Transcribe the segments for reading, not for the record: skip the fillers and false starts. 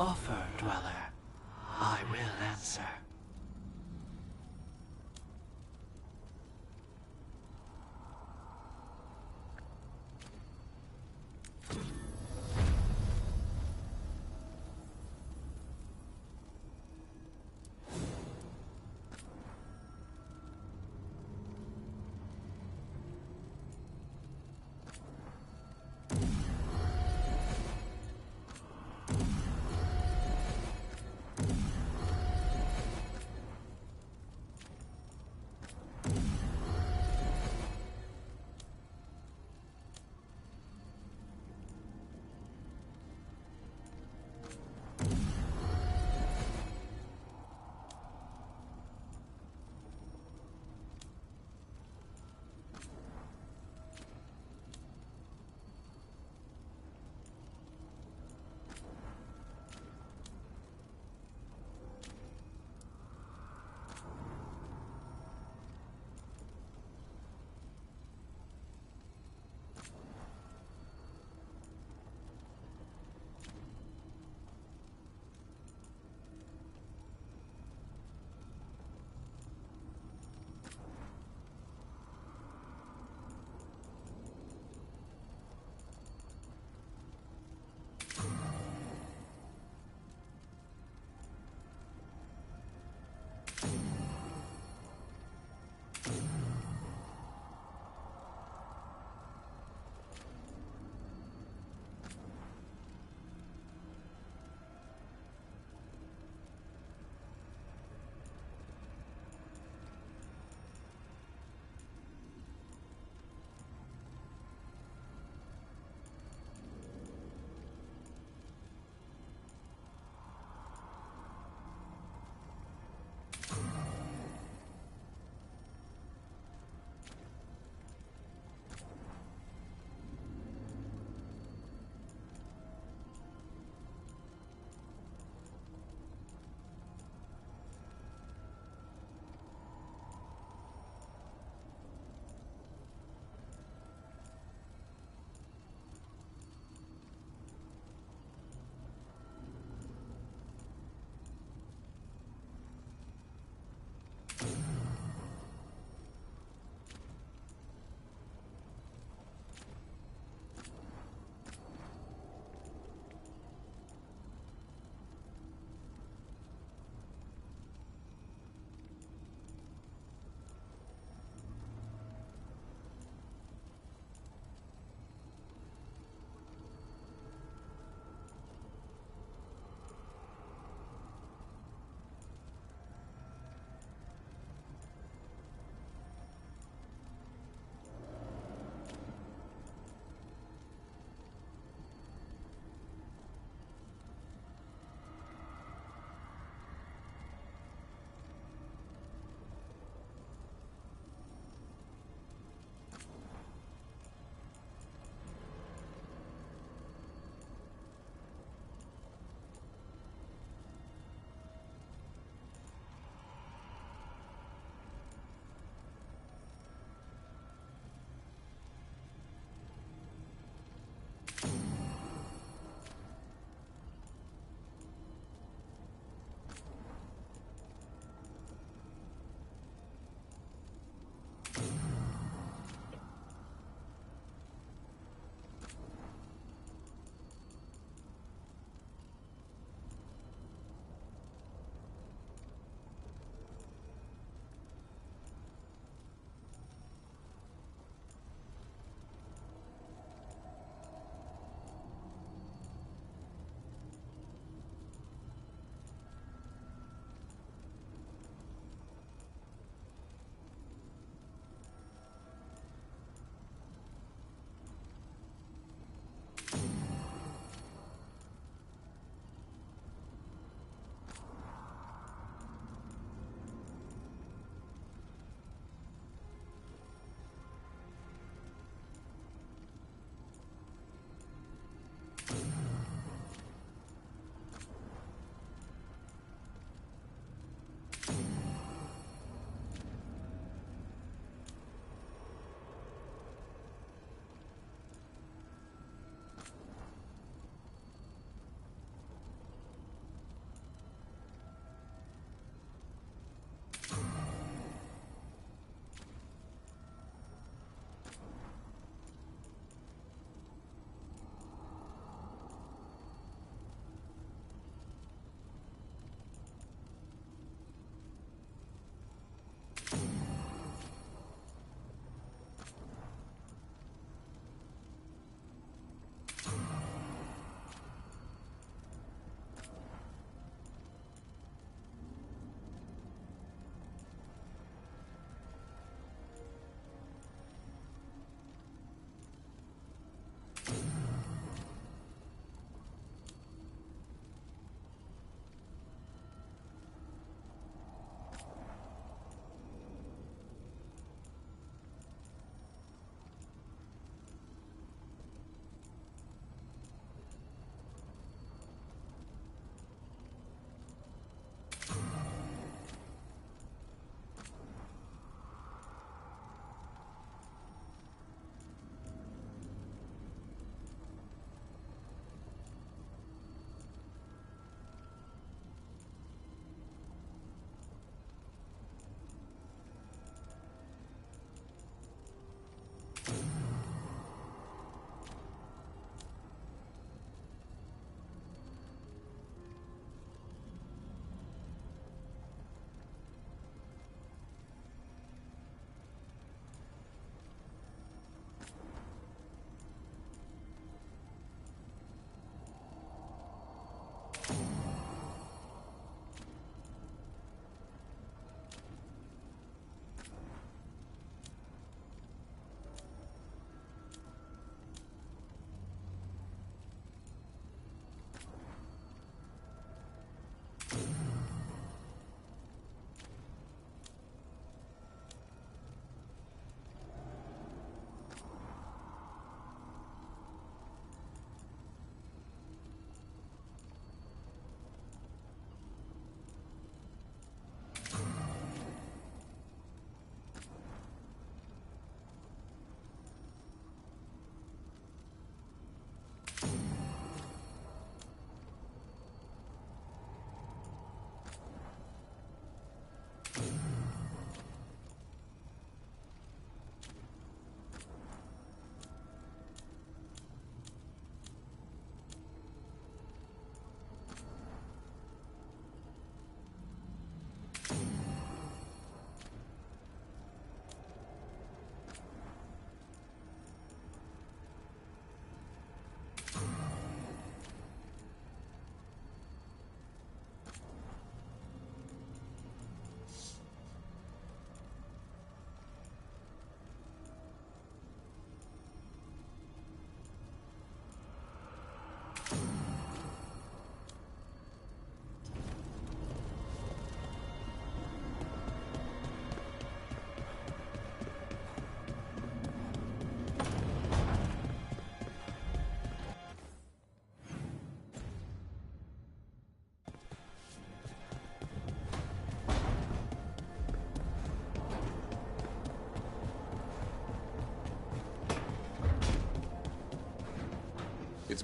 offer, Dweller, I will answer.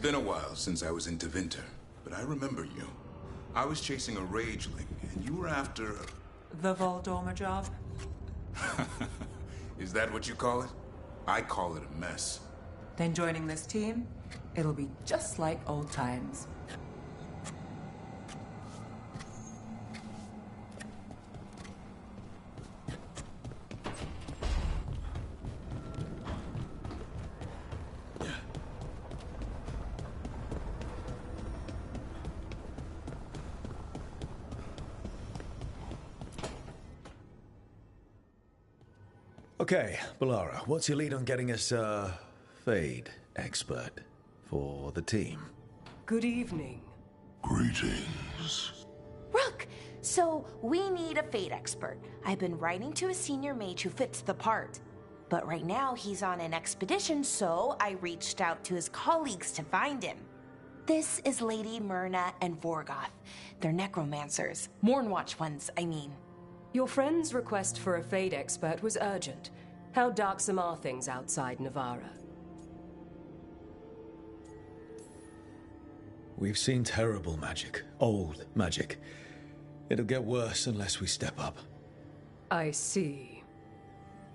been a while since I was in Tevinter, but I remember you. I was chasing a rageling, and you were after... The Voldorma job? Is that what you call it? I call it a mess. Then joining this team, it'll be just like old times. Okay, Balara, what's your lead on getting us a Fade expert for the team? Good evening. Greetings. Rook, so we need a Fade expert. I've been writing to a senior mage who fits the part. But right now he's on an expedition, so I reached out to his colleagues to find him. This is Lady Myrna and Vorgoth. They're necromancers. Mournwatch ones, I mean. Your friend's request for a Fade expert was urgent. How darksome are things outside Navarra? We've seen terrible magic. Old magic. It'll get worse unless we step up. I see.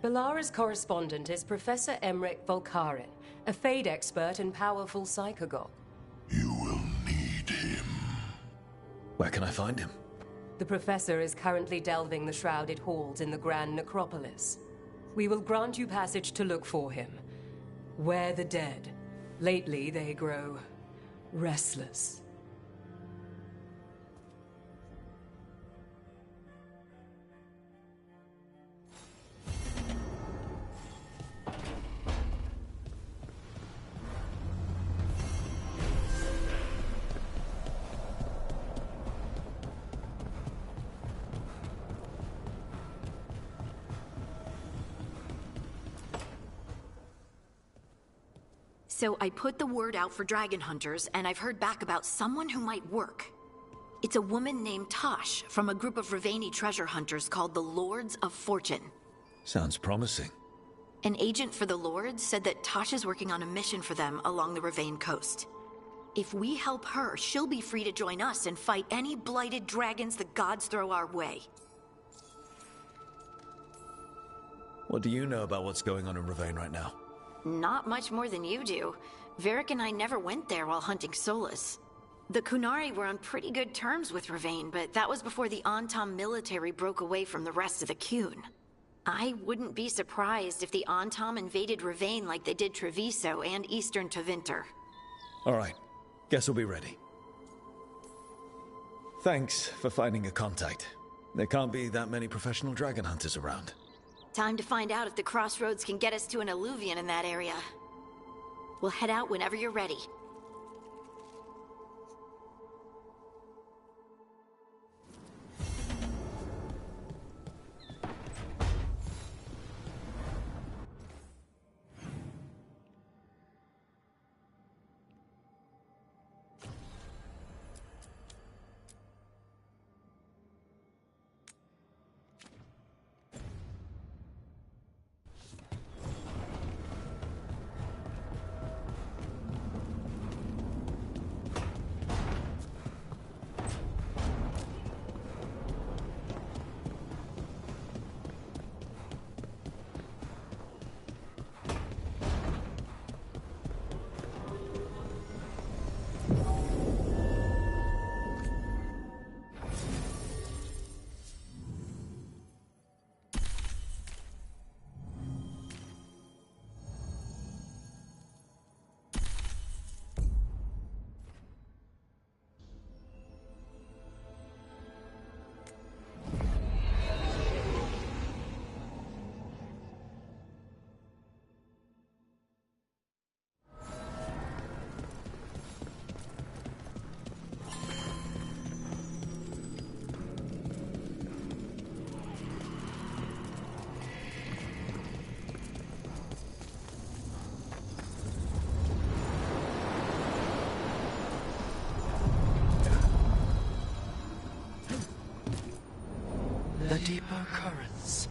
Balara's correspondent is Professor Emric Volkarin, a Fade expert and powerful psychogol. You will need him. Where can I find him? The Professor is currently delving the shrouded halls in the Grand Necropolis. We will grant you passage to look for him. Where the dead. Lately they grow restless. So I put the word out for dragon hunters, and I've heard back about someone who might work. It's a woman named Tosh from a group of Rivaini treasure hunters called the Lords of Fortune. Sounds promising. An agent for the Lords said that Tosh is working on a mission for them along the Rivain coast. If we help her, she'll be free to join us and fight any blighted dragons the gods throw our way. What do you know about what's going on in Rivain right now? Not much more than you do. Varric and I never went there while hunting Solus. The Qunari were on pretty good terms with Rivain, but that was before the Antam military broke away from the rest of the Qun. I wouldn't be surprised if the Antam invaded Rivain like they did Treviso and Eastern Tevinter. All right. Guess we'll be ready. Thanks for finding a contact. There can't be that many professional dragon hunters around. Time to find out if the crossroads can get us to an alluvion in that area. We'll head out whenever you're ready. The deeper currents.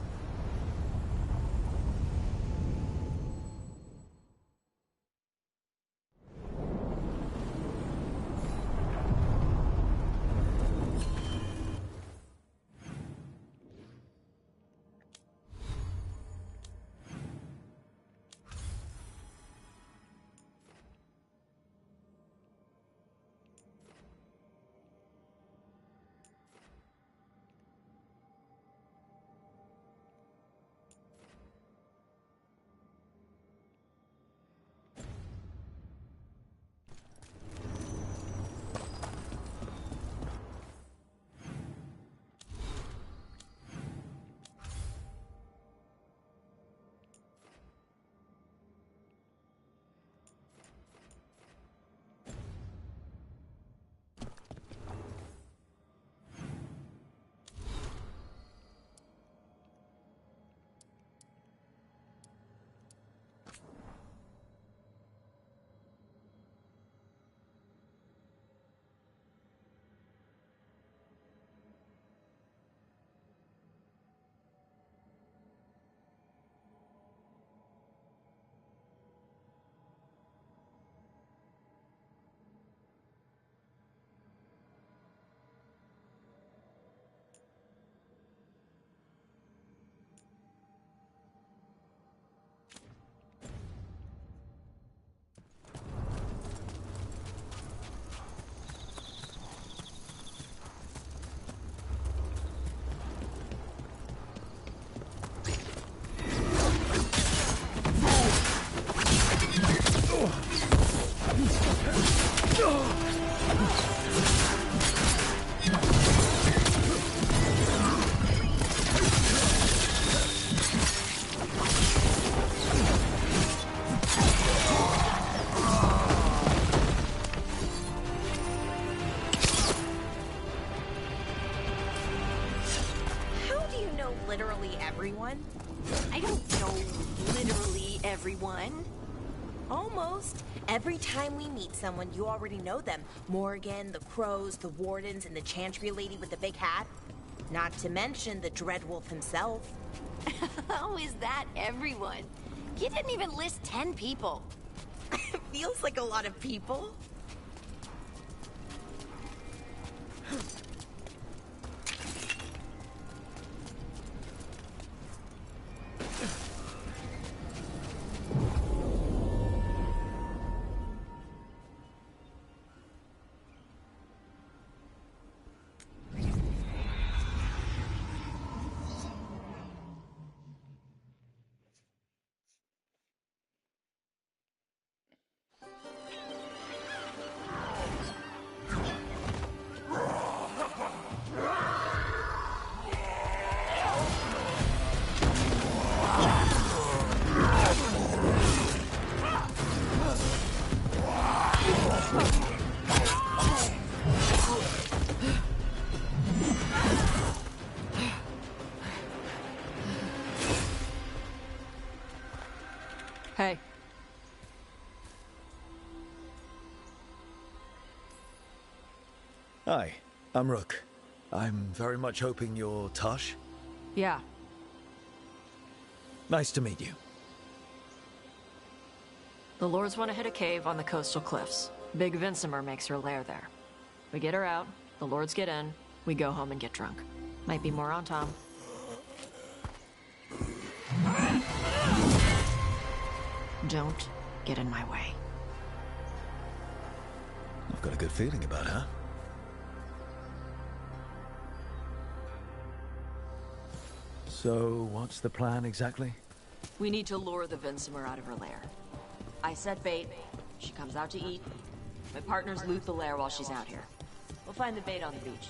everyone? I don't know literally everyone. Almost. Every time we meet someone, you already know them. Morgan, the Crows, the Wardens, and the Chantry lady with the big hat. Not to mention the Dreadwolf himself. How is that everyone? You didn't even list 10 people. Feels like a lot of people. Hey. Hi, I'm Rook. I'm very much hoping you're Tosh. Yeah. Nice to meet you. The Lords want to hit a cave on the coastal cliffs. Big Vinsimer makes her lair there. We get her out, the Lords get in, we go home and get drunk. Might be more on Tom. Don't get in my way. I've got a good feeling about her. So, what's the plan exactly? We need to lure the Vinsimer out of her lair. I set bait, she comes out to eat. My partners loot the lair while she's out here. We'll find the bait on the beach.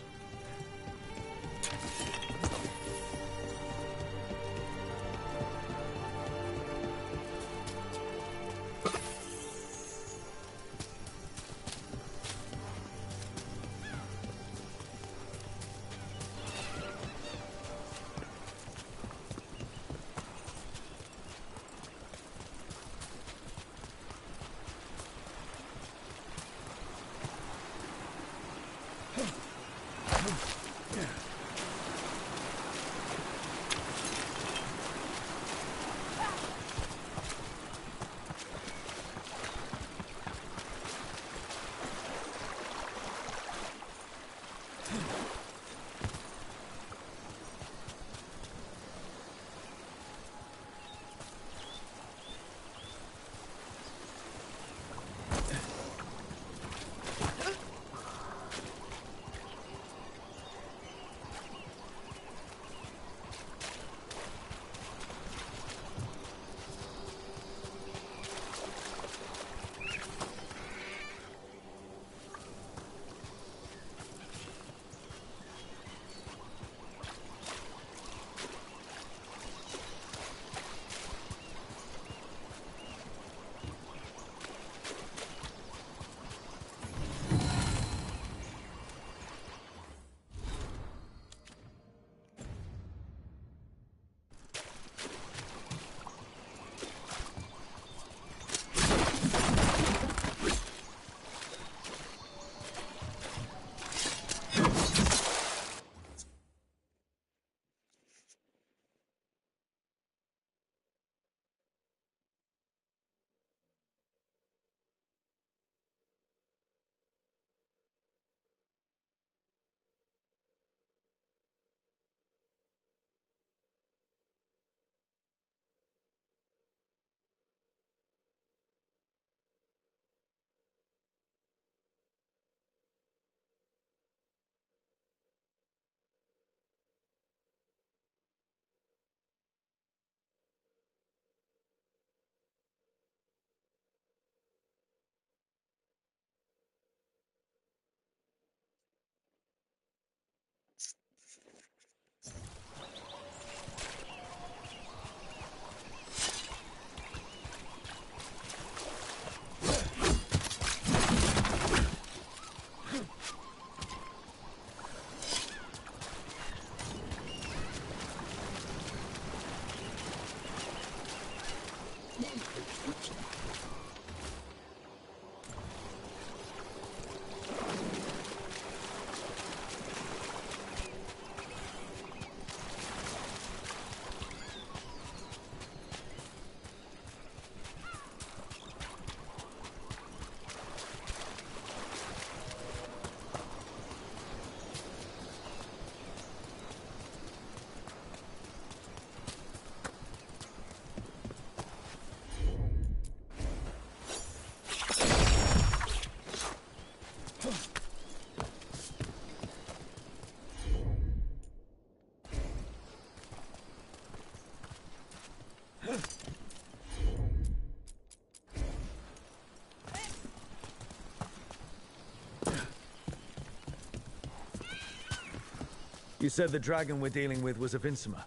You said the dragon we're dealing with was a Vincimer.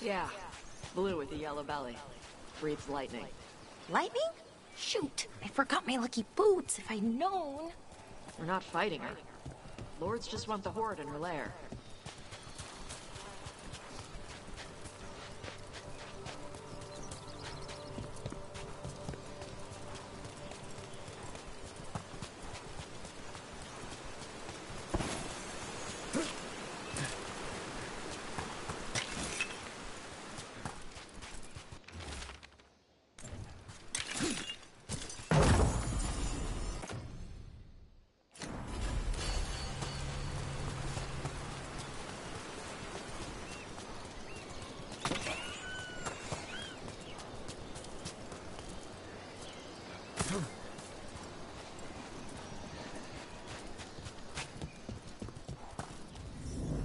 Yeah. Blue with a yellow belly. Breathes lightning. Lightning? Shoot, I forgot my lucky boots. If I'd known. We're not fighting her. Lords just want the Horde in her lair.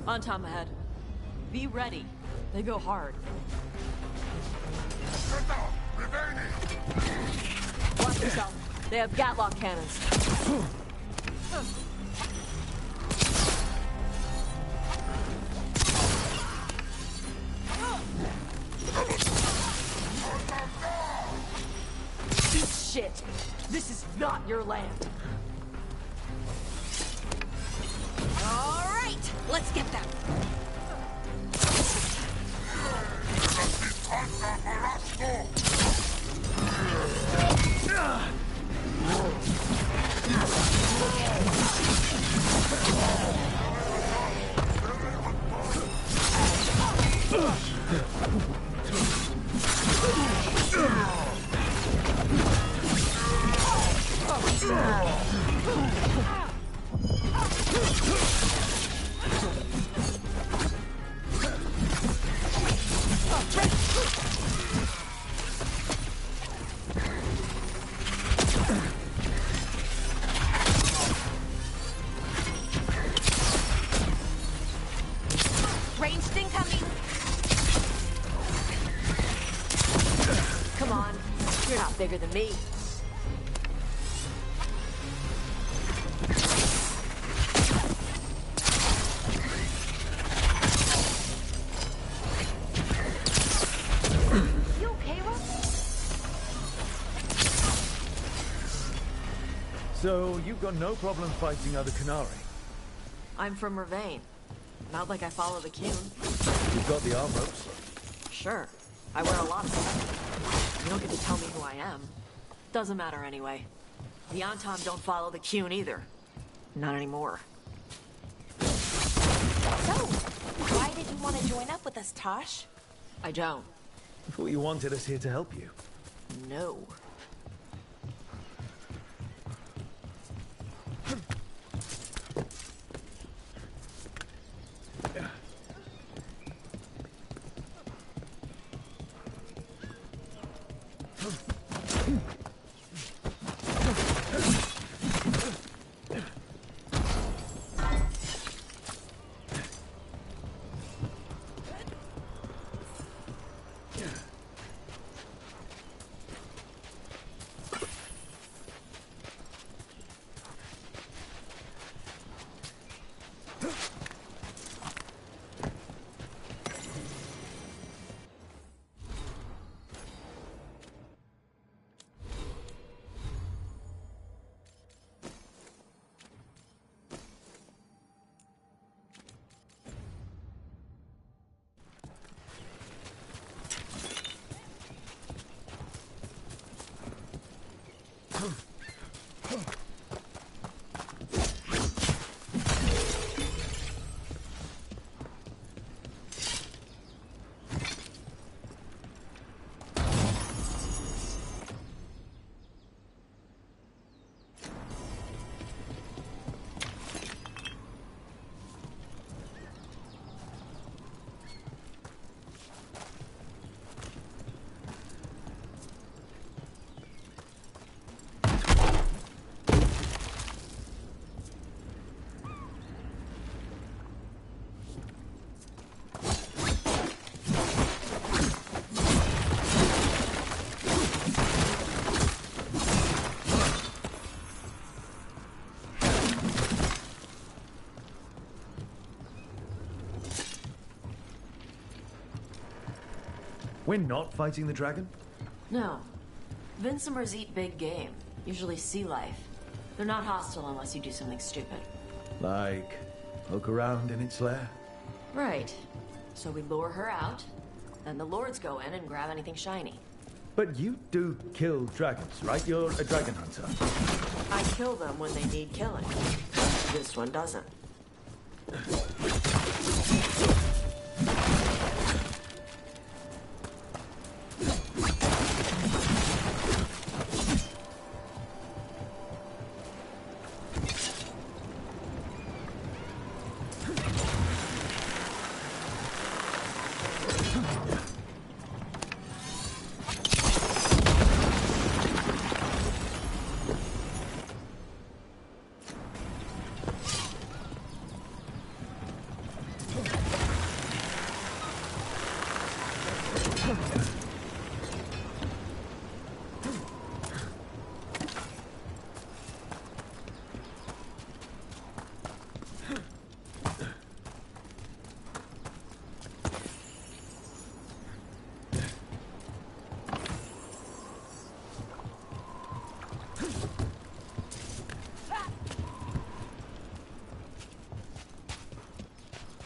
On Tom ahead. Be ready. They go hard. Watch yourself. They have Gatlock cannons. Shit. This is not your land. All right, let's get them. Ranged incoming. Come on. You're not bigger than me. You okay, Rook? So, you've got no problem fighting other Qunari? I'm from Ravain. Not like I follow the Qun. You've got the arm ropes. Sure. I wear a lot of stuff. You don't get to tell me who I am. Doesn't matter anyway. The Antom don't follow the Qun either. Not anymore. So, why did you want to join up with us, Tosh? I don't. I thought you wanted us here to help you. No. We're not fighting the dragon? No. Vincimers eat big game, usually sea life. They're not hostile unless you do something stupid. Like, poke around in its lair? Right. So we lure her out, then the lords go in and grab anything shiny. But you do kill dragons, right? You're a dragon hunter. I kill them when they need killing. This one doesn't.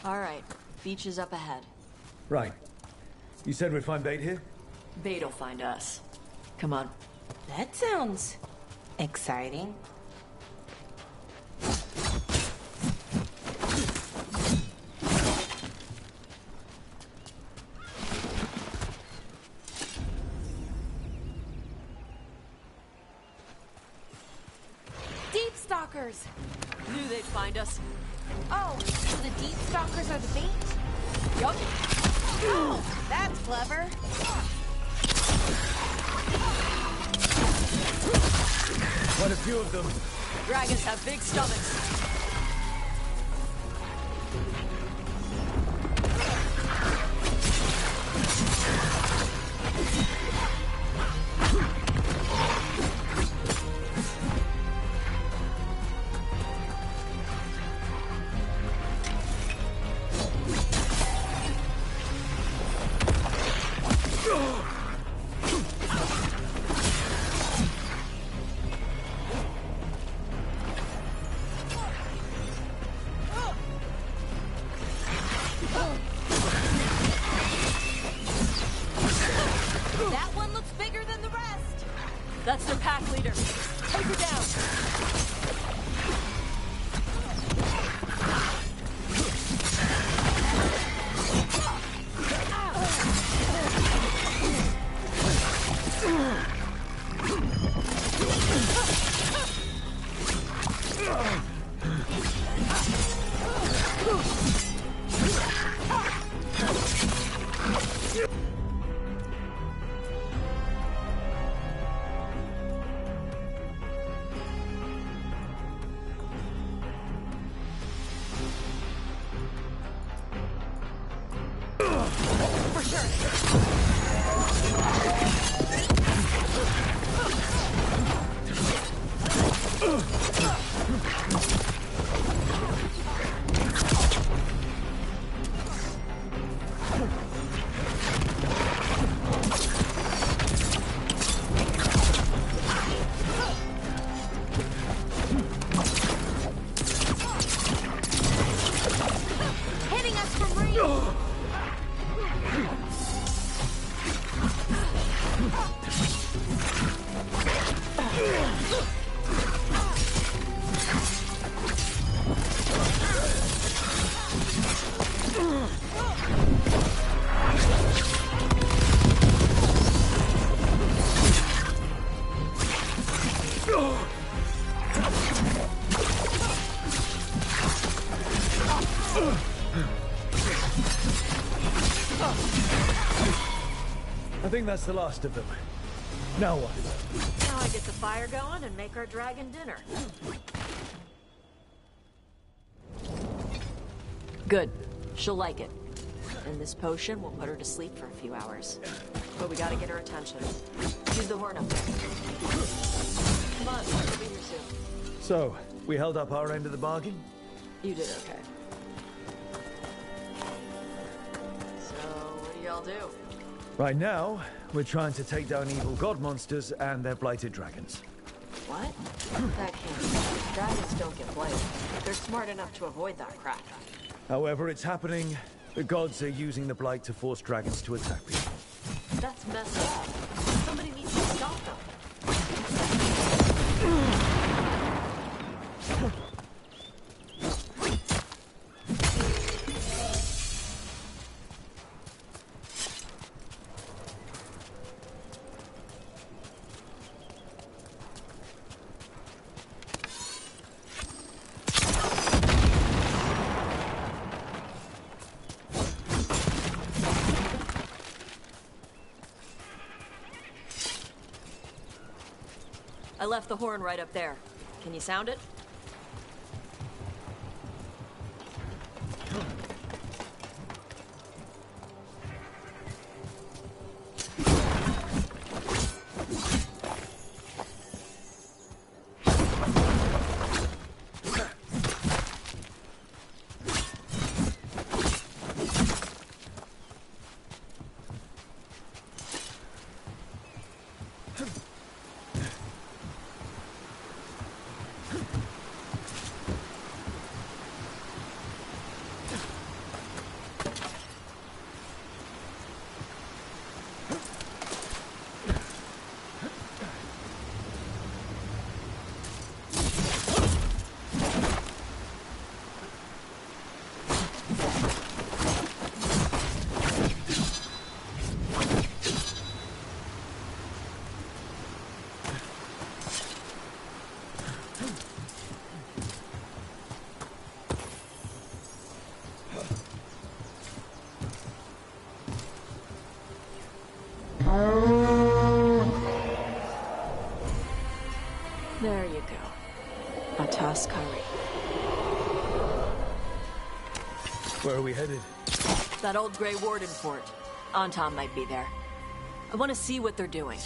All right, beach is up ahead. Right. You said we'd find bait here? Bait'll find us. Come on. That sounds exciting. Deep stalkers! Knew they'd find us. Oh, so the deep stalkers are the bait? Yup. Oh, that's clever. Quite a few of them. Dragons have big stomachs. That one looks bigger than the rest. That's their pack leader. Take her down. Hitting us from range. I think that's the last of them. Now what? Now I get the fire going and make our dragon dinner. Good. She'll like it. And this potion will put her to sleep for a few hours. But we gotta get her attention. Use the horn up there. Come on, we'll be here soon. So, we held up our end of the bargain? You did okay. So, what do y'all do? Right now, we're trying to take down evil god monsters and their blighted dragons. What? That can't be. Dragons don't get blighted. They're smart enough to avoid that crap. However, it's happening. The gods are using the blight to force dragons to attack people. That's messed up. Somebody needs to stop them. I left the horn right up there. Can you sound it? There you go. Atas Kari. Where are we headed? That old Grey Warden fort. Anton might be there. I want to see what they're doing.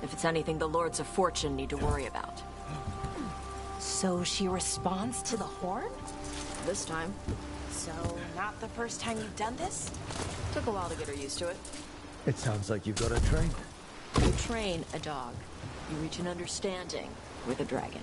If it's anything the Lords of Fortune need to worry about. So she responds to the horn? This time. So, not the first time you've done this? Took a while to get her used to it. It sounds like you've got a train. You train a dog. You reach an understanding with a dragon.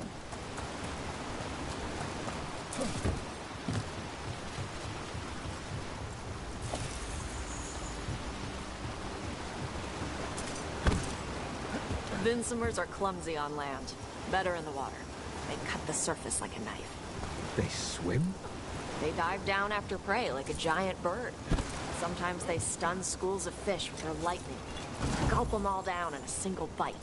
Vinsomers are clumsy on land. Better in the water. They cut the surface like a knife. They swim? They dive down after prey like a giant bird. Sometimes they stun schools of fish with their lightning. Gulp them all down in a single bite.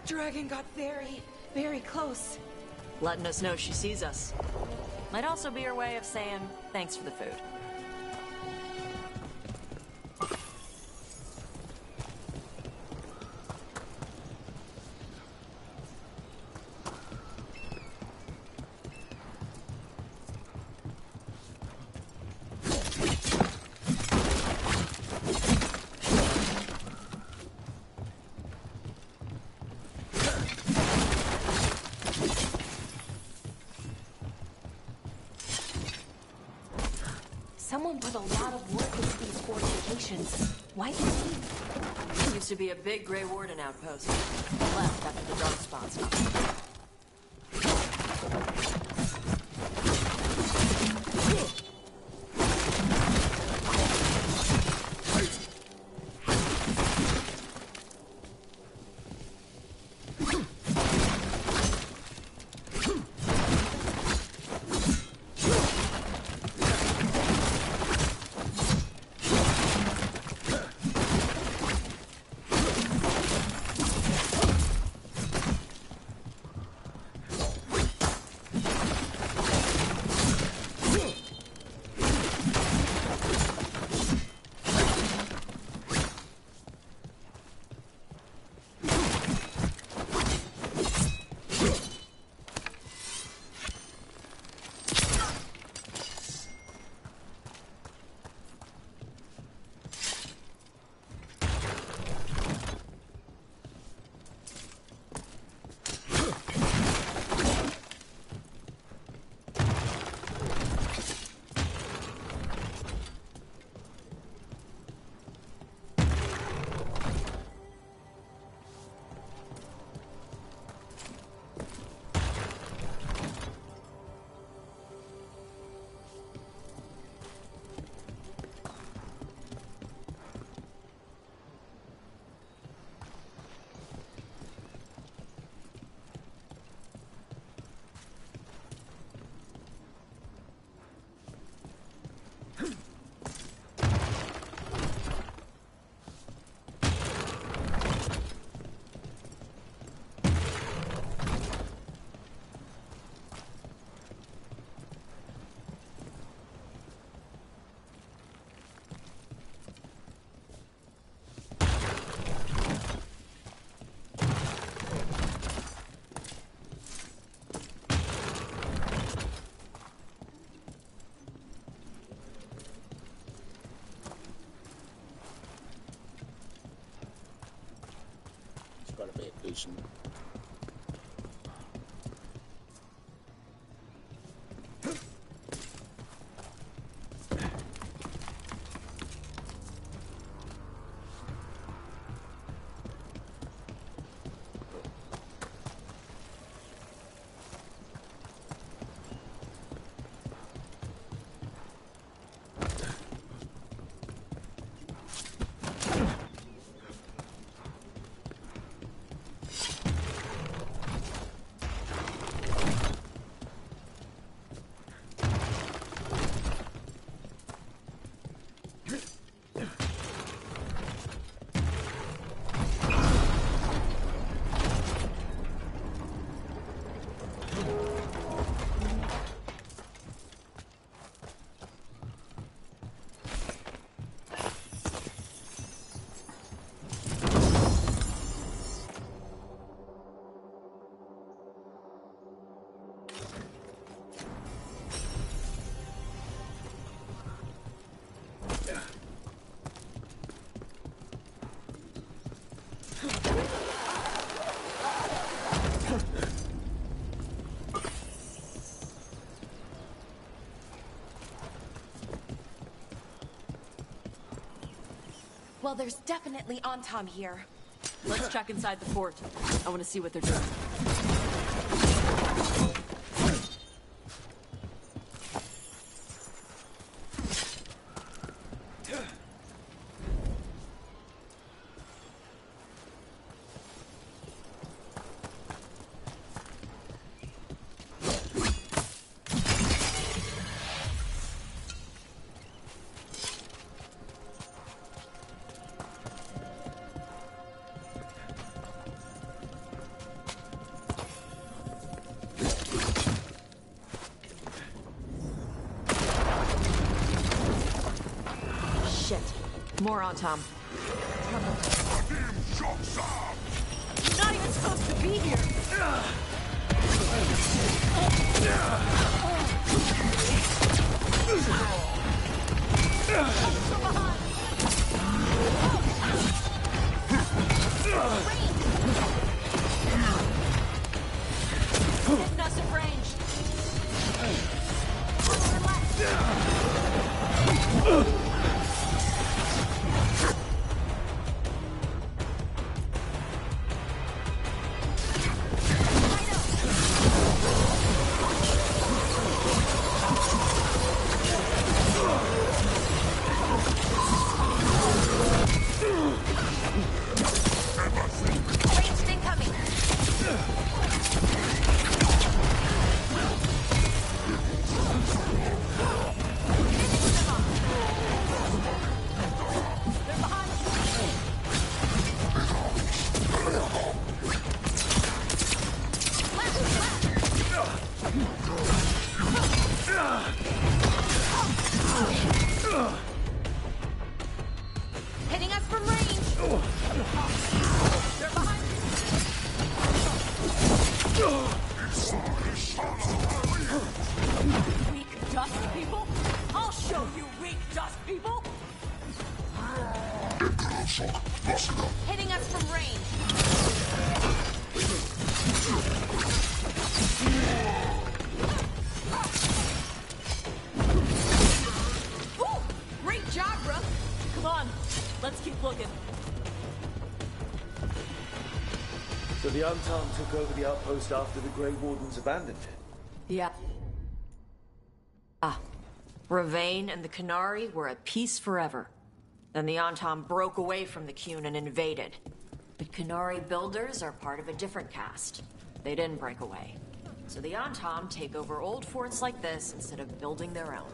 dragon got very, very close. Letting us know she sees us. Might also be her way of saying thanks for the food. Someone put a lot of work into these fortifications. Why the team? Used to be a big Grey Warden outpost. Left after the Darkspawn stopped. Gotta pay attention. Well, there's definitely Antom here. Let's check inside the fort. I want to see what they're doing. More on Tom. You're not even supposed to be here! From behind! Hitting us at range. Hitting us from range. They're behind you. Weak dust people? I'll show you weak dust people! Hitting us from range. Ooh, great job, bro. Come on, let's keep looking. So the Anton took over the outpost after the Grey Wardens abandoned it? Yeah. Ravane and the Qunari were at peace forever. Then the Anton broke away from the Qun and invaded. But Qunari builders are part of a different caste. They didn't break away. So the Anton take over old forts like this instead of building their own.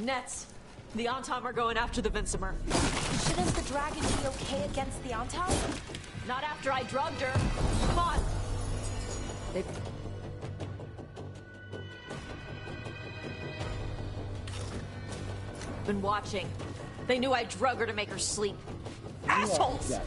Nets. The Antom are going after the Vinsimer. Shouldn't the dragon be okay against the Antom? Not after I drugged her. Come on. They've... been watching. They knew I drug her to make her sleep. Assholes!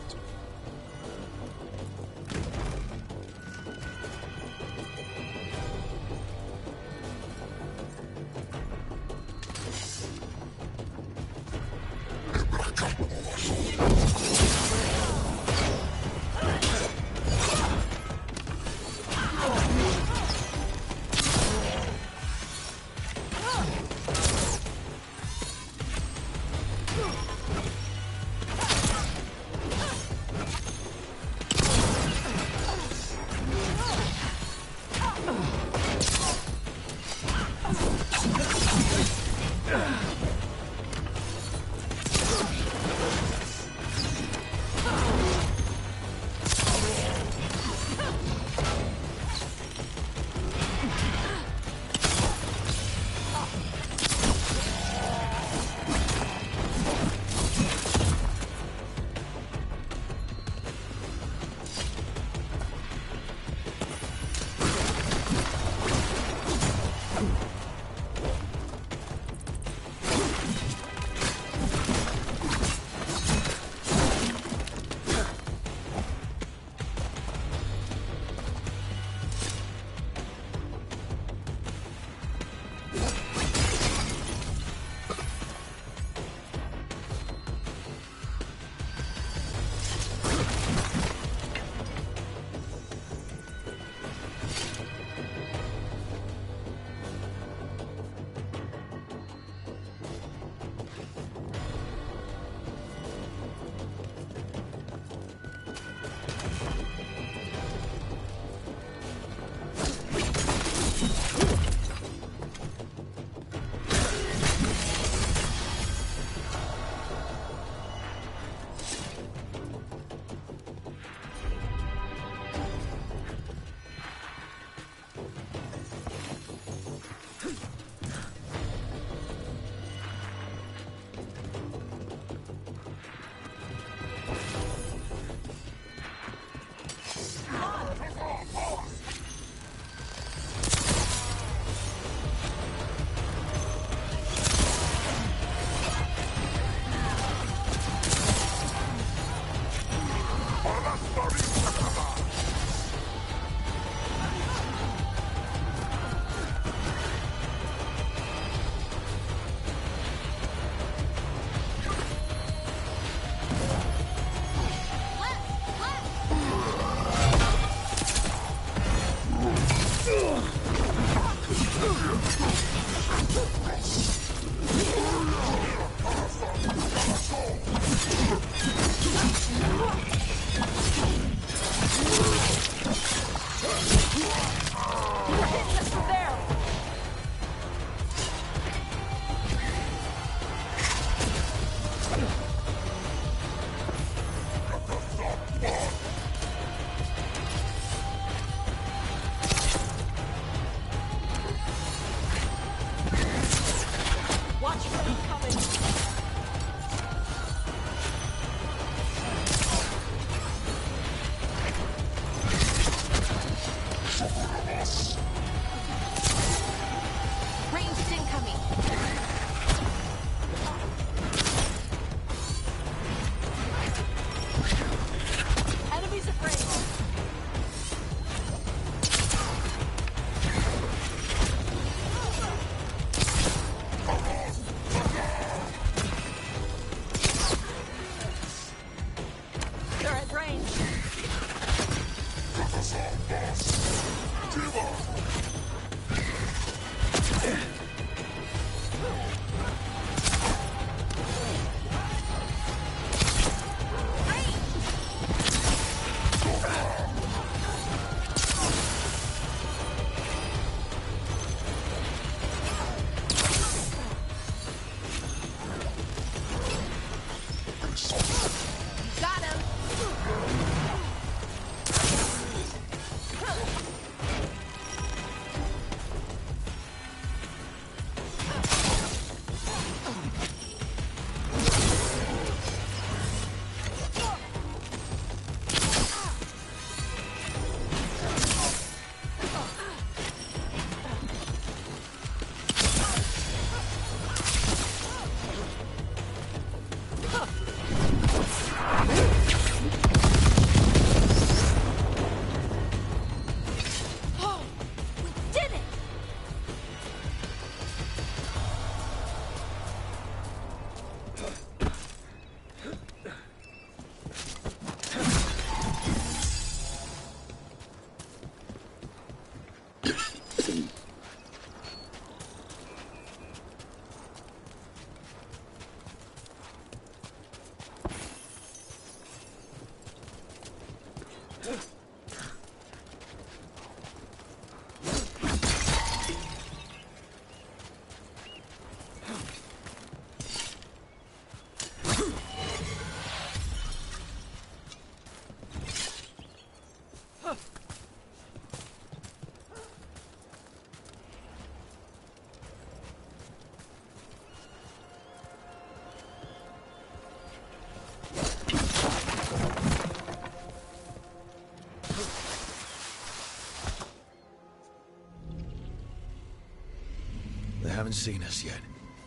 They haven't seen us yet.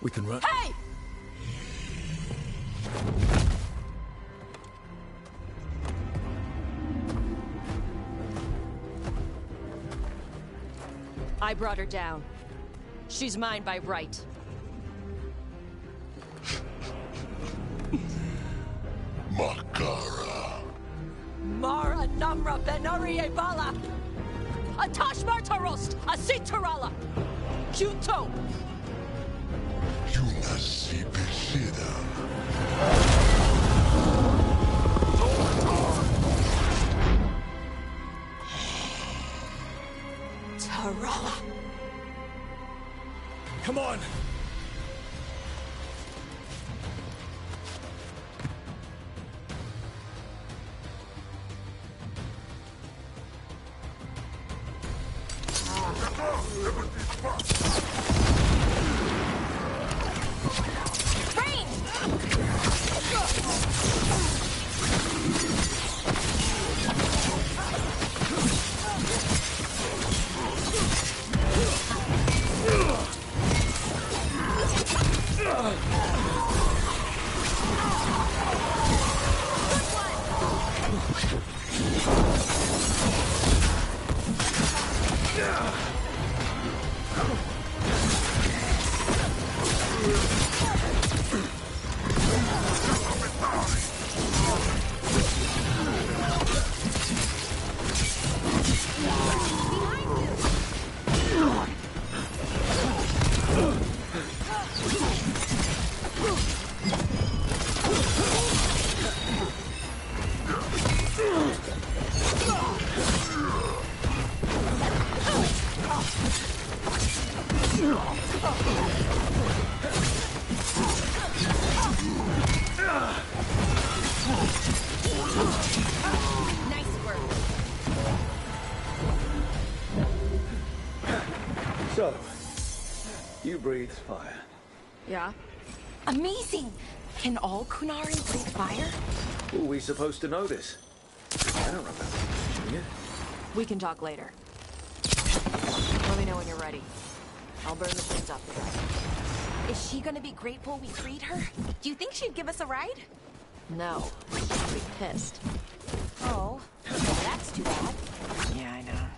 We can run. Hey! I brought her down. She's mine by right. Makara. Mara Namra Benari Bala! Atash Martarost! Asitarala! Kyuto! Yunasi Beshida. Tarala! Come on! Nice work. So, you breathe fire. Yeah? Amazing! Can all Kunari breathe fire? Who are we supposed to know this? I don't remember mentioning it. We can talk later. Let me know when you're ready. I'll burn the things up here. Is she gonna be grateful we freed her? Do you think she'd give us a ride? No. She'll be pissed. Oh, well, that's too bad. Yeah, I know.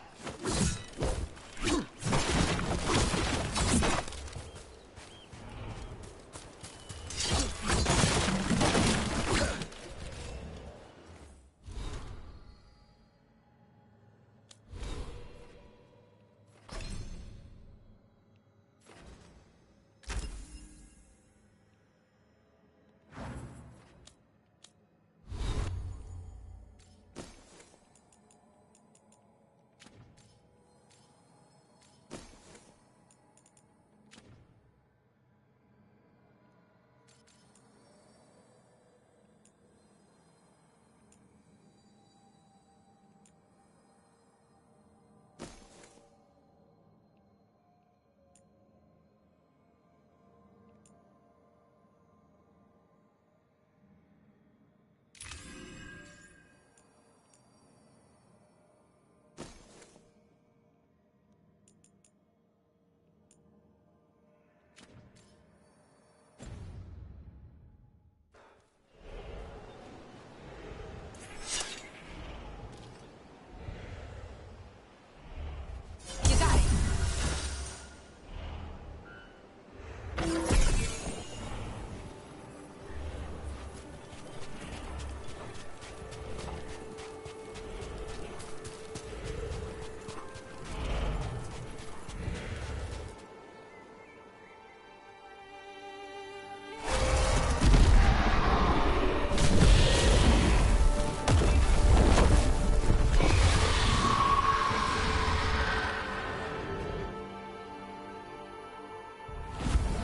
You got it.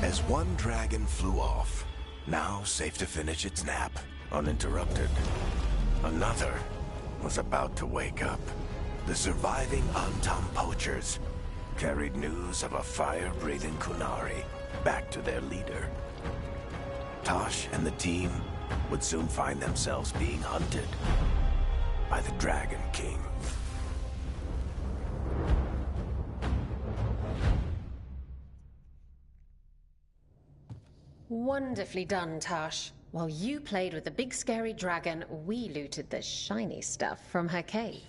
As one dragon flew off, now safe to finish its nap, uninterrupted, another was about to wake up. The surviving Antam poachers carried news of a fire-breathing Kunari back to their leader. Tosh and the team would soon find themselves being hunted by the Dragon King. Wonderfully done, Tosh. While you played with the big scary dragon, we looted the shiny stuff from her cave.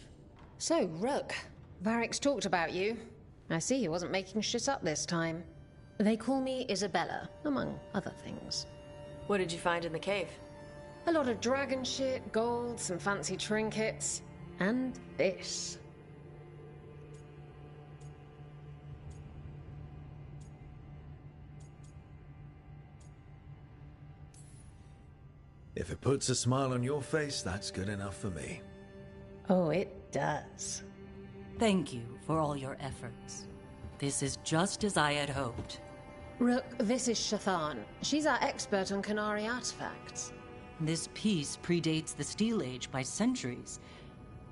So, Rook, Varric's talked about you. I see he wasn't making shit up this time. They call me Isabella, among other things. What did you find in the cave? A lot of dragon shit, gold, some fancy trinkets, and this. If it puts a smile on your face, that's good enough for me. Oh, it does. Thank you for all your efforts. This is just as I had hoped. Rook, this is Shathan. She's our expert on Kunari artifacts. This piece predates the Steel Age by centuries.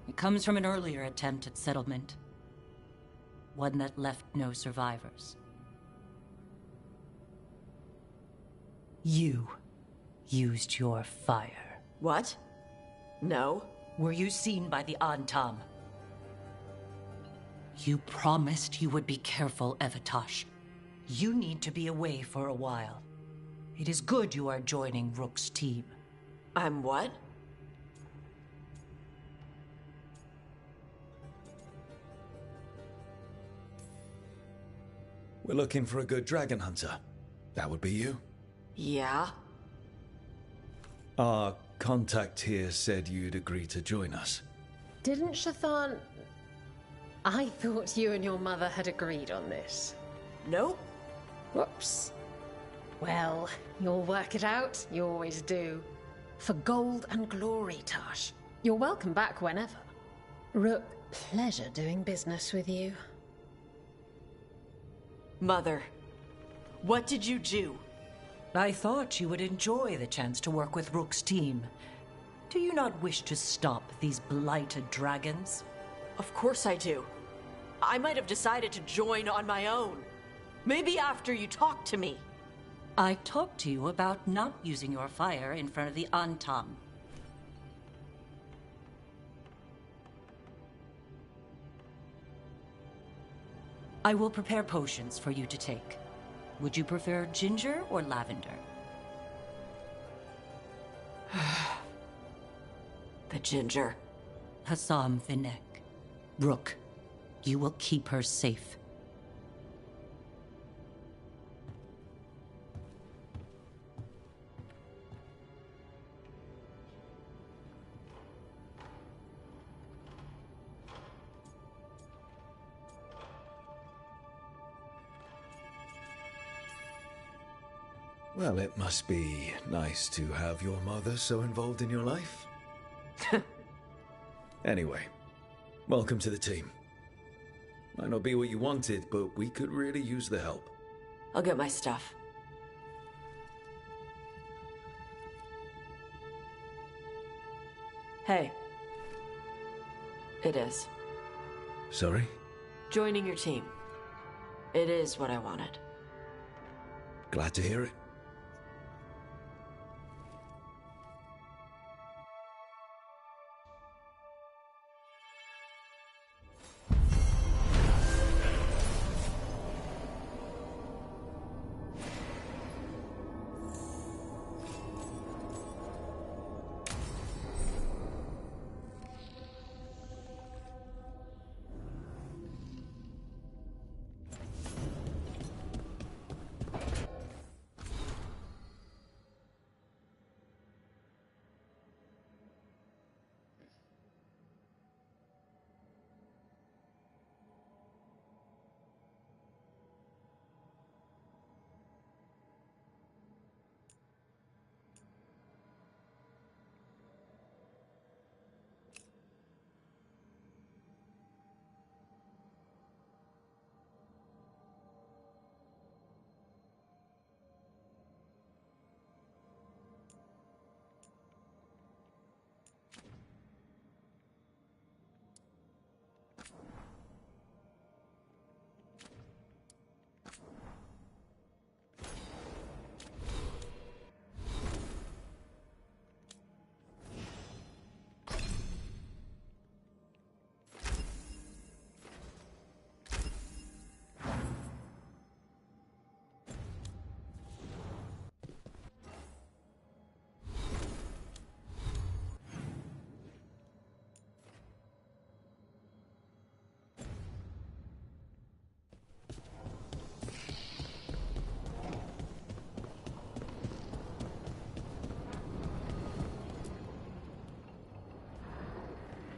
It comes from an earlier attempt at settlement. One that left no survivors. You used your fire. What? No. Were you seen by the Antam? You promised you would be careful, Evatosh. You need to be away for a while. It is good you are joining Rook's team. I'm what? We're looking for a good dragon hunter. That would be you. Yeah? Our contact here said you'd agree to join us. Didn't Shathan... I thought you and your mother had agreed on this. Nope. Whoops. Well, you'll work it out. You always do. For gold and glory, Tosh. You're welcome back whenever. Rook, pleasure doing business with you. Mother, what did you do? I thought you would enjoy the chance to work with Rook's team. Do you not wish to stop these blighted dragons? Of course I do. I might have decided to join on my own. Maybe after you talked to me. I talked to you about not using your fire in front of the Antam. I will prepare potions for you to take. Would you prefer ginger or lavender? The ginger. Hassam Vinek. Rook, you will keep her safe. Well, it must be nice to have your mother so involved in your life. Anyway, welcome to the team. Might not be what you wanted, but we could really use the help. I'll get my stuff. Hey. It is. Sorry? Joining your team. It is what I wanted. Glad to hear it.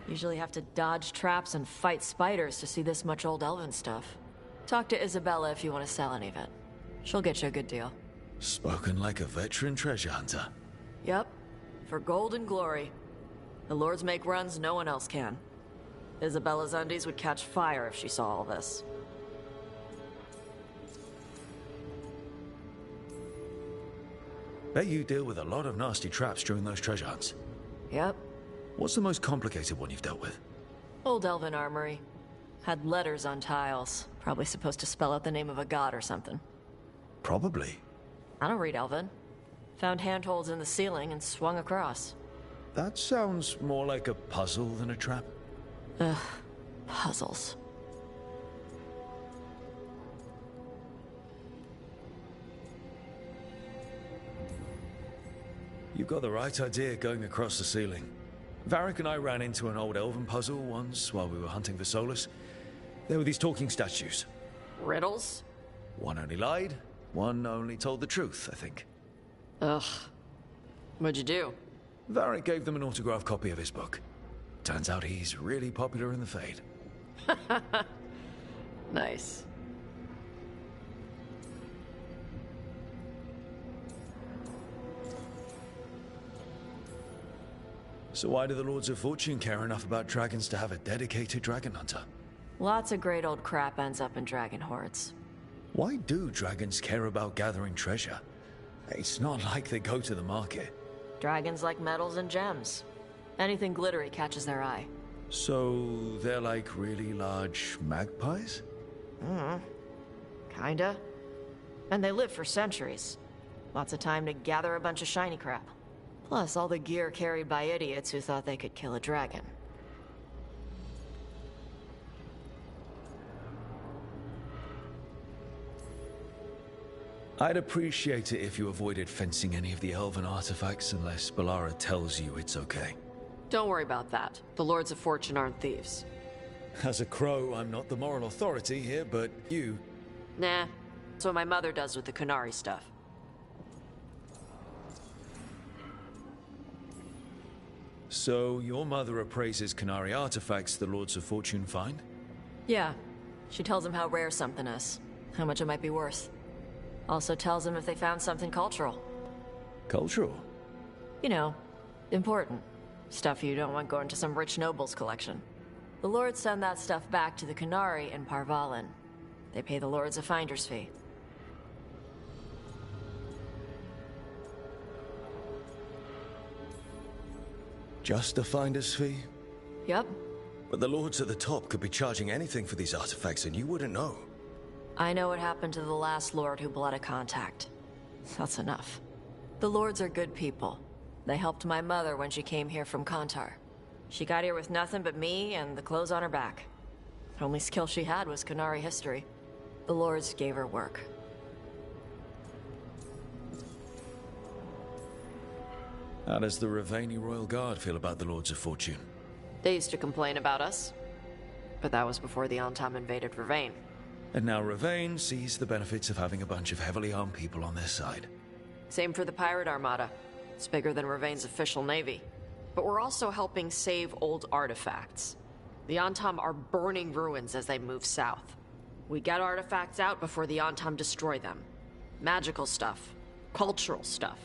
Usually have to dodge traps and fight spiders to see this much old elven stuff. Talk to Isabella if you want to sell any of it. She'll get you a good deal. Spoken like a veteran treasure hunter. Yep. For gold and glory. The lords make runs no one else can. Isabella's undies would catch fire if she saw all this. Bet you deal with a lot of nasty traps during those treasure hunts. Yep. What's the most complicated one you've dealt with? Old elven armory. Had letters on tiles. Probably supposed to spell out the name of a god or something. Probably. I don't read elven. Found handholds in the ceiling and swung across. That sounds more like a puzzle than a trap. Ugh. Puzzles. You've got the right idea going across the ceiling. Varric and I ran into an old elven puzzle once while we were hunting for Solus. There were these talking statues. Riddles? One only lied, one only told the truth, I think. Ugh. What'd you do? Varric gave them an autographed copy of his book. Turns out he's really popular in the Fade. Nice. So why do the Lords of Fortune care enough about dragons to have a dedicated dragon hunter? Lots of great old crap ends up in dragon hordes. Why do dragons care about gathering treasure? It's not like they go to the market. Dragons like metals and gems. Anything glittery catches their eye. So they're like really large magpies? Kinda. And they live for centuries. Lots of time to gather a bunch of shiny crap. Plus all the gear carried by idiots who thought they could kill a dragon. I'd appreciate it if you avoided fencing any of the elven artifacts unless Balara tells you it's okay. Don't worry about that. The Lords of Fortune aren't thieves. As a crow, I'm not the moral authority here, but you... Nah. That's what my mother does with the Qunari stuff. So, your mother appraises Qunari artifacts the Lords of Fortune find? Yeah. She tells them how rare something is. How much it might be worth. Also tells them if they found something cultural. Cultural? You know, important. Stuff you don't want going to some rich noble's collection. The Lords send that stuff back to the Qunari in Parvalin. They pay the Lords a finder's fee. Just a finder's fee? Yep. But the Lords at the top could be charging anything for these artifacts and you wouldn't know. I know what happened to the last Lord who bled a contact. That's enough. The Lords are good people. They helped my mother when she came here from Kantar. She got here with nothing but me and the clothes on her back. The only skill she had was Qunari history. The Lords gave her work. How does the Ravani Royal Guard feel about the Lords of Fortune? They used to complain about us. But that was before the Antam invaded Ravane. And now Ravane sees the benefits of having a bunch of heavily armed people on their side. Same for the Pirate Armada. It's bigger than Ravane's official navy. But we're also helping save old artifacts. The Antam are burning ruins as they move south. We get artifacts out before the Antam destroy them. Magical stuff. Cultural stuff.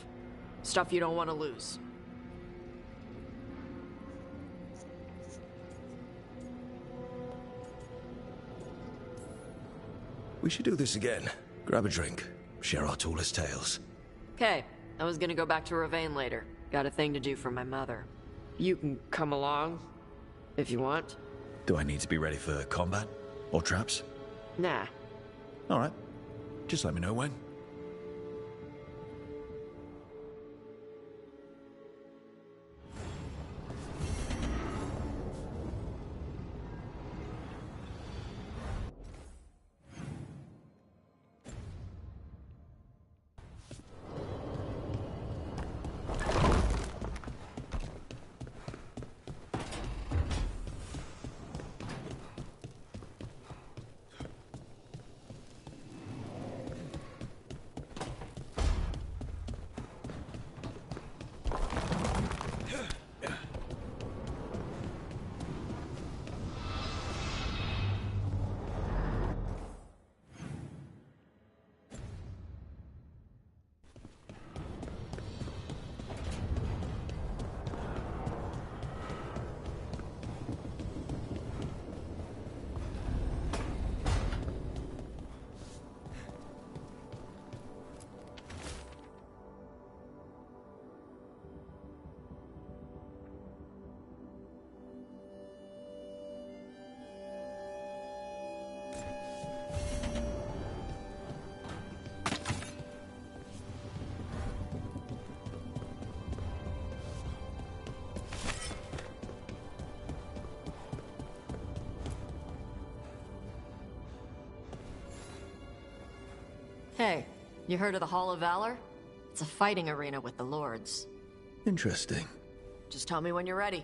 Stuff you don't want to lose. We should do this again. Grab a drink. Share our tallest tales. Okay, I was gonna go back to Ravane later. Got a thing to do for my mother. You can come along, if you want. Do I need to be ready for combat? Or traps? Nah. Alright. Just let me know when. Hey, you heard of the Hall of Valor? It's a fighting arena with the Lords. Interesting. Just tell me when you're ready.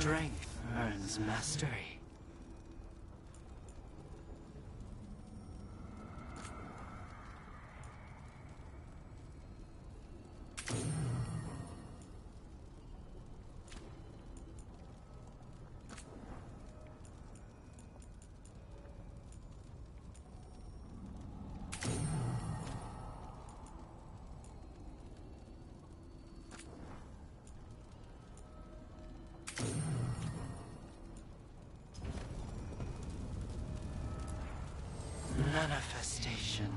Strength earns mastery. Manifestation.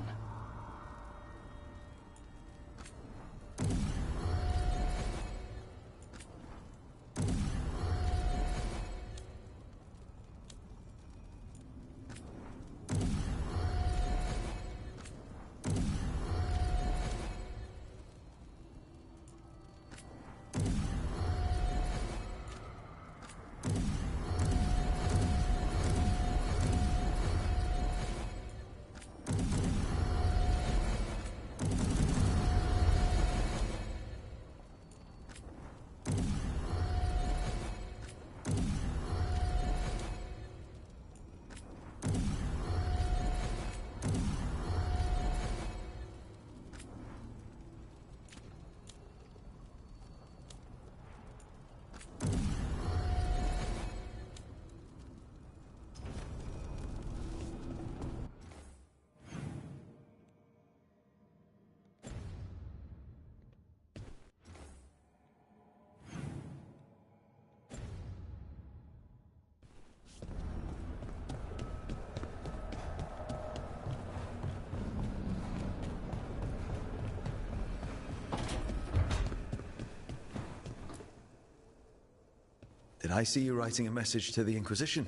Did I see you writing a message to the Inquisition?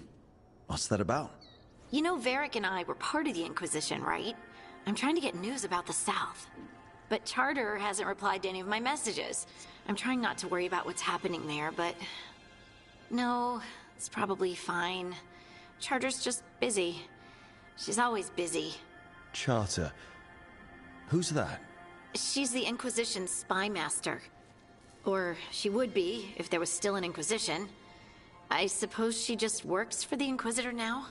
What's that about? You know, Varric and I were part of the Inquisition, right? I'm trying to get news about the South. But Charter hasn't replied to any of my messages. I'm trying not to worry about what's happening there, but... No, it's probably fine. Charter's just busy. She's always busy. Charter? Who's that? She's the Inquisition's spy master. Or she would be, if there was still an Inquisition. I suppose she just works for the Inquisitor now?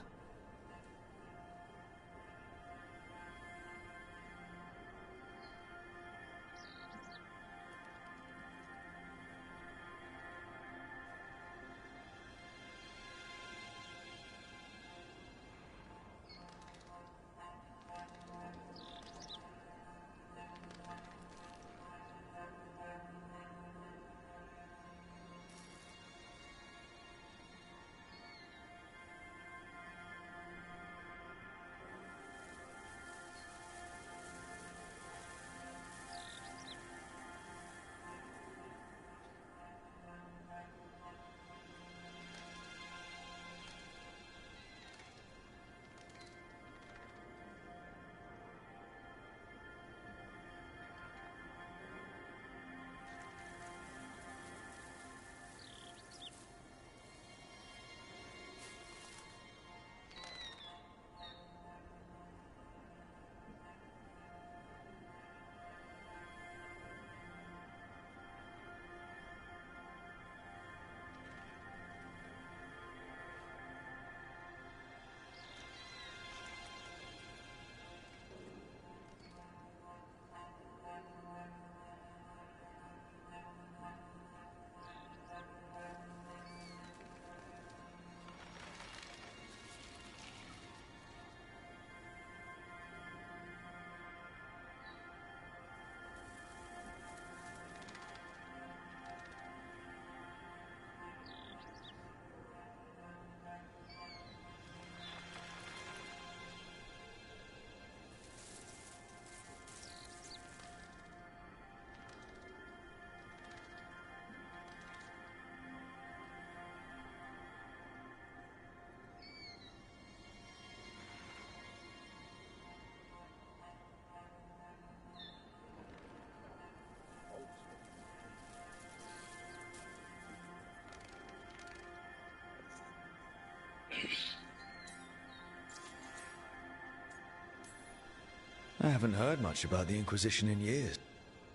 I haven't heard much about the Inquisition in years.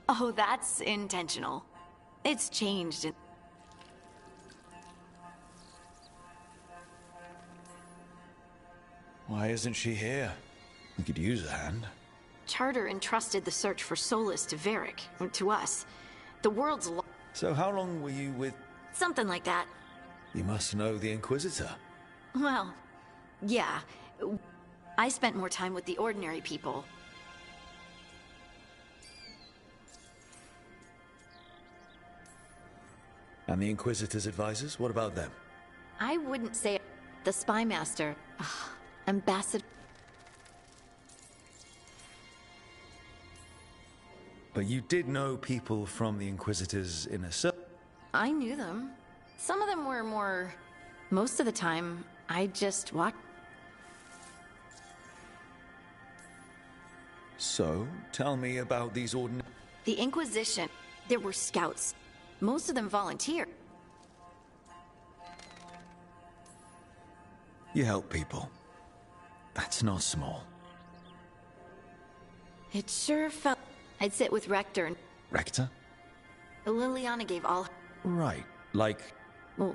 Oh, that's intentional. It's changed. Why isn't she here? We could use a hand. Charter entrusted the search for Solus to Varric, to us. The world's So how long were you with... something like that. You must know the Inquisitor. Well, yeah. I spent more time with the ordinary people. And the Inquisitor's advisors, what about them? I wouldn't say the Spy Master, Ambassador. But you did know people from the Inquisitor's inner circle. I knew them. Some of them were more... Most of the time, I just watched. So, tell me about these ordinary... The Inquisition, there were scouts. Most of them volunteered. You help people. That's not small. It sure felt... I'd sit with Rector and... Rector? Liliana gave all... Right, like... Well...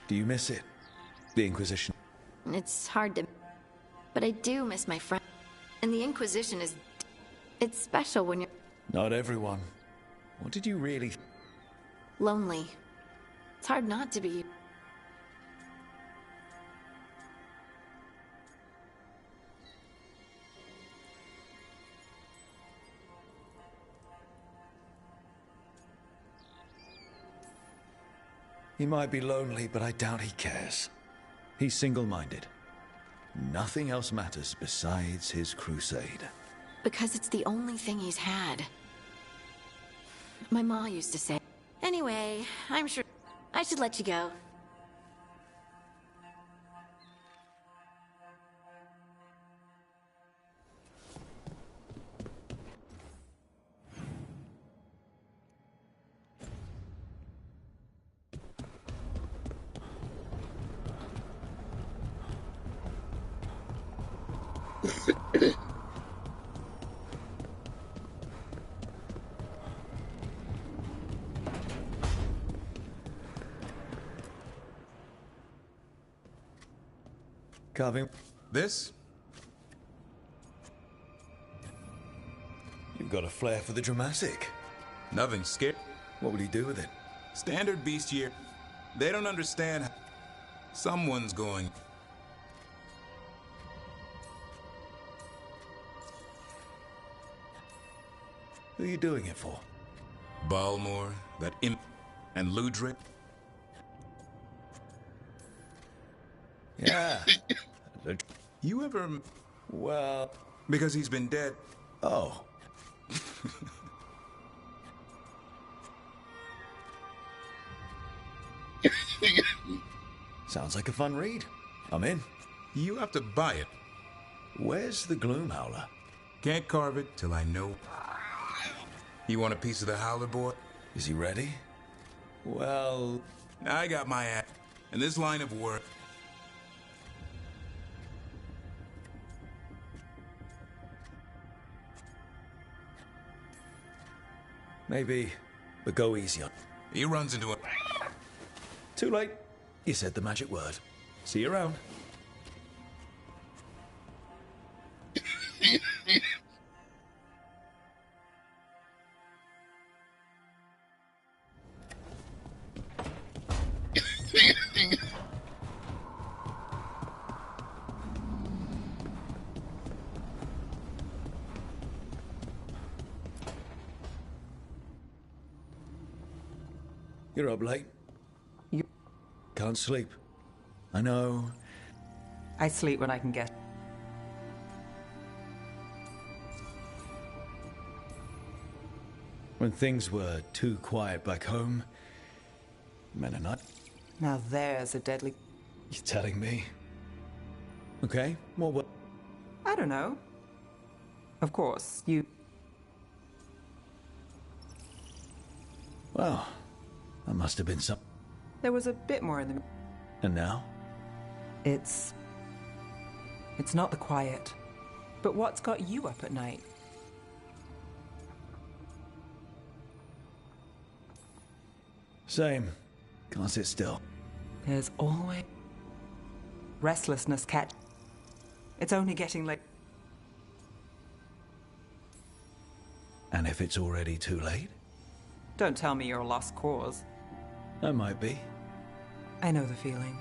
Do you miss it? The Inquisition? It's hard to... But I do miss my friend. And the Inquisition is... It's special when you're... Not everyone. What did you really... lonely. It's hard not to be... He might be lonely, but I doubt he cares. He's single-minded. Nothing else matters besides his crusade. Because it's the only thing he's had. My ma used to say. Anyway, I'm sure I should let you go. Carving. This? You've got a flair for the dramatic. Nothing scared. What will you do with it? Standard bestiary. They don't understand. Someone's going. Who are you doing it for? Balmor, that imp, and Ludric. Yeah. You ever... Well... Because he's been dead. Oh. Sounds like a fun read. I'm in. You have to buy it. Where's the Gloomhowler? Can't carve it till I know. You want a piece of the Howler, boy? Is he ready? Well... I got my ass. In this line of work... Maybe, but go easy on. He runs into a... Too late. You said the magic word. See you around. You're up late. You can't sleep. I know. I sleep when I can get. When things were too quiet back home, men and I... Now there's a deadly... You're telling me? Okay, what... I don't know. Of course, you... Well, that must have been some... There was a bit more in the... And now? It's not the quiet. But what's got you up at night? Same. Can't sit still. There's always restlessness, Cat. It's only getting late. And if it's already too late? Don't tell me you're a lost cause. I might be. I know the feeling.